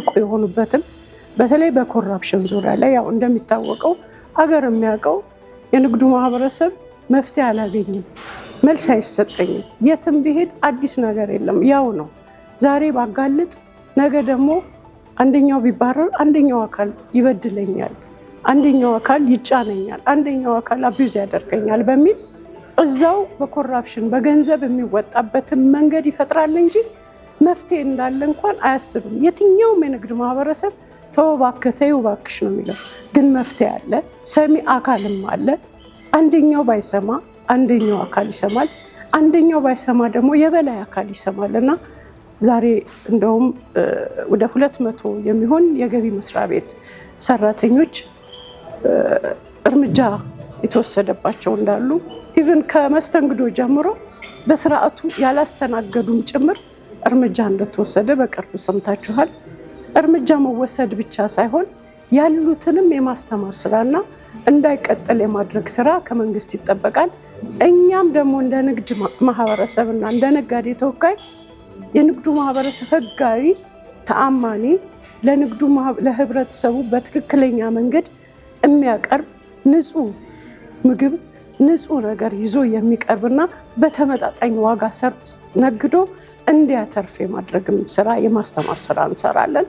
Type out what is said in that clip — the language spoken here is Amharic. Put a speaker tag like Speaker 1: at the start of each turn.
Speaker 1: ንቁ የሆኑበትን በተለይ በኮራፕሽን ዙሪያ ላይ ያው እንደሚታወቀው አገር የሚያውቀው የንግዱ ማህበረሰብ መፍትሄ አላገኝም፣ መልስ አይሰጠኝም፣ የትም ቢሄድ አዲስ ነገር የለም፣ ያው ነው። ዛሬ ባጋልጥ ነገ ደግሞ አንደኛው ቢባረር አንደኛው አካል ይበድለኛል፣ አንደኛው አካል ይጫነኛል፣ አንደኛው አካል አቢዩዝ ያደርገኛል በሚል እዛው በኮራፕሽን በገንዘብ የሚወጣበትን መንገድ ይፈጥራል እንጂ መፍትሄ እንዳለ እንኳን አያስብም። የትኛውም የንግድ ማህበረሰብ ተው እባክህ ተይው እባክሽ ነው የሚለው፣ ግን መፍትሄ አለ፣ ሰሚ አካልም አለ። አንደኛው ባይሰማ አንደኛው አካል ይሰማል፣ አንደኛው ባይሰማ ደግሞ የበላይ አካል ይሰማል። እና ዛሬ እንደውም ወደ 200 የሚሆን የገቢ መስሪያ ቤት ሰራተኞች እርምጃ የተወሰደባቸው እንዳሉ ኢቭን ከመስተንግዶ ጀምሮ በስርዓቱ ያላስተናገዱም ጭምር እርምጃ እንደተወሰደ በቅርብ ሰምታችኋል። እርምጃ መወሰድ ብቻ ሳይሆን ያሉትንም የማስተማር ስራና እንዳይቀጥል የማድረግ ስራ ከመንግስት ይጠበቃል። እኛም ደግሞ እንደ ንግድ ማህበረሰብና እንደ ነጋዴ ተወካይ የንግዱ ማህበረሰብ ህጋዊ ተአማኒ ለንግዱ ለህብረተሰቡ በትክክለኛ መንገድ የሚያቀርብ ንጹህ ምግብ ንጹህ ነገር ይዞ የሚቀርብና በተመጣጣኝ ዋጋ ነግዶ እንዲያተርፍ የማድረግም ስራ የማስተማር ስራ እንሰራለን።